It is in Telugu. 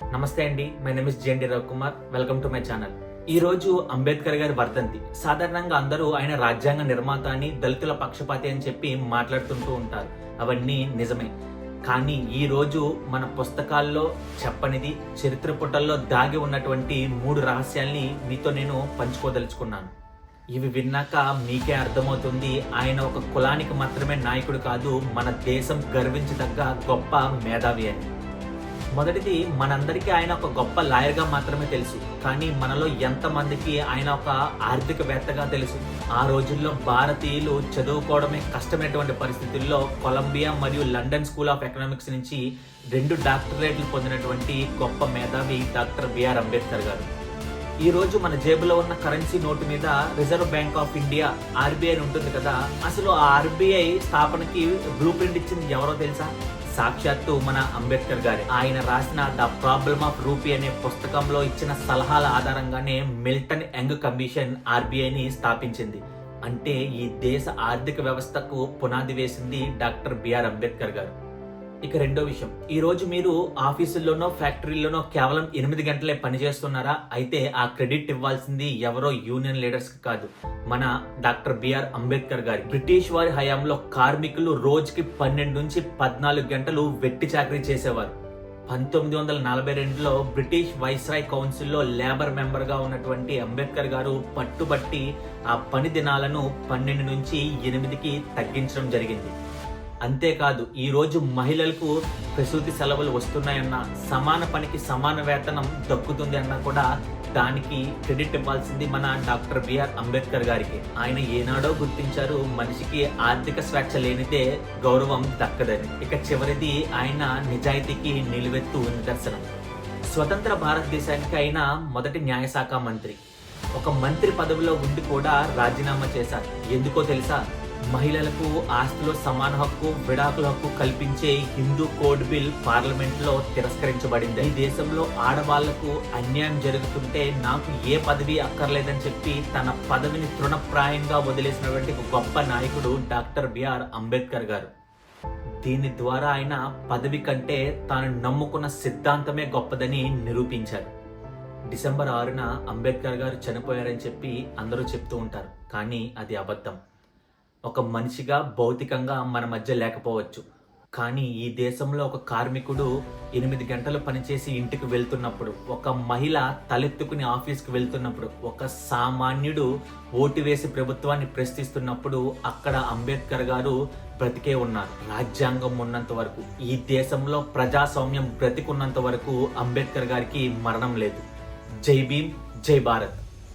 నమస్తే అండి, my name is JND Ravikumar. Welcome to my channel. ఈ రోజు అంబేద్కర్ గారి వర్ధంతి. సాధారణంగా అందరూ ఆయన రాజ్యాంగ నిర్మాత అని, దళితుల పక్షపాతి అని చెప్పి మాట్లాడుతుంటూ ఉంటారు. అవన్నీ నిజమే. కానీ ఈ రోజు మన పుస్తకాల్లో చెప్పనిది, చరిత్ర పుటల్లో దాగి ఉన్నటువంటి 3 రహస్యాల్ని మీతో నేను పంచుకోదలుచుకున్నాను. ఇవి విన్నాక మీకే అర్థమవుతుంది ఆయన ఒక కులానికి మాత్రమే నాయకుడు కాదు, మన దేశం గర్వించదగ్గ గొప్ప మేధావి అని. మొదటిది, మనందరికీ ఆయన ఒక గొప్ప లాయర్గా మాత్రమే తెలుసు. కానీ మనలో ఎంతమందికి ఆయన ఒక ఆర్థికవేత్తగా తెలుసు? ఆ రోజుల్లో భారతీయులు చదువుకోవడమే కష్టమైనటువంటి పరిస్థితుల్లో కొలంబియా మరియు లండన్ స్కూల్ ఆఫ్ ఎకనామిక్స్ నుంచి 2 డాక్టరేట్లు పొందినటువంటి గొప్ప మేధావి డాక్టర్ బిఆర్ అంబేద్కర్ గారు. ఈ రోజు మన జేబులో ఉన్న కరెన్సీ నోటు మీద reserve bank of India RBI ఉంటుంది కదా, అసలు ఆ ఆర్బీఐ స్థాపనకి బ్లూ ప్రింట్ ఇచ్చింది ఎవరో తెలుసా? సాక్షాత్తు మన అంబేద్కర్ గారే. ఆయన రాసిన ద ప్రాబ్లమ్ ఆఫ్ రూపీ అనే పుస్తకంలో ఇచ్చిన సలహాల ఆధారంగానే మిల్టన్ యంగ్ కమిషన్ ఆర్బీఐని స్థాపించింది. అంటే ఈ దేశ ఆర్థిక వ్యవస్థకు పునాది వేసింది డాక్టర్ బిఆర్ అంబేద్కర్ గారు. ఇక రెండో విషయం, ఈ రోజు మీరు ఆఫీసుల్లోనో ఫ్యాక్టరీలోనో కేవలం 8 గంటలే పనిచేస్తున్నారా? అయితే ఆ క్రెడిట్ ఇవ్వాల్సింది ఎవరో యూనియన్ లీడర్స్ కి కాదు, మన డాక్టర్ బిఆర్ అంబేద్కర్ గారి. బ్రిటిష్ వారి హయాంలో కార్మికులు రోజుకి 12 నుంచి 14 గంటలు వెట్టి చాకరీ చేసేవారు. 1942లో బ్రిటిష్ వైస్రాయ్ కౌన్సిల్లో లేబర్ మెంబర్ గా ఉన్నటువంటి అంబేద్కర్ గారు పట్టుబట్టి ఆ పని దినాలను 12 నుంచి 8కి తగ్గించడం జరిగింది. అంతేకాదు, ఈ రోజు మహిళలకు ప్రసూతి సెలవులు వస్తున్నాయన్నా, సమాన పనికి సమాన వేతనం దక్కుతుంది అన్నా కూడా దానికి క్రెడిట్ ఇవ్వాల్సింది మన డాక్టర్ బిఆర్ అంబేద్కర్ గారికి. ఆయన ఏనాడో గుర్తించారు, మనిషికి ఆర్థిక స్వేచ్ఛ లేనిదే గౌరవం దక్కదని. ఇక చివరిది, ఆయన నిజాయితీకి నిలువెత్తు నిదర్శనం. స్వతంత్ర భారతదేశానికి ఆయన మొదటి న్యాయశాఖ మంత్రి. ఒక మంత్రి పదవిలో ఉండి కూడా రాజీనామా చేశారు. ఎందుకో తెలుసా? మహిళలకు ఆస్తిలో సమాన హక్కు, విడాకుల హక్కు కల్పించే హిందూ కోడ్ బిల్ పార్లమెంట్ లో తిరస్కరించబడింది. ఈ దేశంలో ఆడవాళ్లకు అన్యాయం జరుగుతుంటే నాకు ఏ పదవి అక్కర్లేదని చెప్పి తన పదవిని తృణప్రాయంగా వదిలేసినటువంటి గొప్ప నాయకుడు డాక్టర్ బిఆర్ అంబేద్కర్ గారు. దీని ద్వారా ఆయన పదవి కంటే తాను నమ్ముకున్న సిద్ధాంతమే గొప్పదని నిరూపించారు. డిసెంబర్ 6న అంబేద్కర్ గారు చనిపోయారని చెప్పి అందరూ చెప్తూ ఉంటారు, కానీ అది అబద్ధం. ఒక మనిషిగా భౌతికంగా మన మధ్య లేకపోవచ్చు, కానీ ఈ దేశంలో ఒక కార్మికుడు 8 గంటలు పనిచేసి ఇంటికి వెళ్తున్నప్పుడు, ఒక మహిళ తలెత్తుకుని ఆఫీస్కి వెళ్తున్నప్పుడు, ఒక సామాన్యుడు ఓటు వేసి ప్రభుత్వాన్ని ప్రశ్నిస్తున్నప్పుడు అక్కడ అంబేద్కర్ గారు బ్రతికే ఉన్నారు. రాజ్యాంగం ఉన్నంత వరకు, ఈ దేశంలో ప్రజాస్వామ్యం బ్రతికున్నంత వరకు అంబేద్కర్ గారికి మరణం లేదు. జై భీమ్, జై భారత్.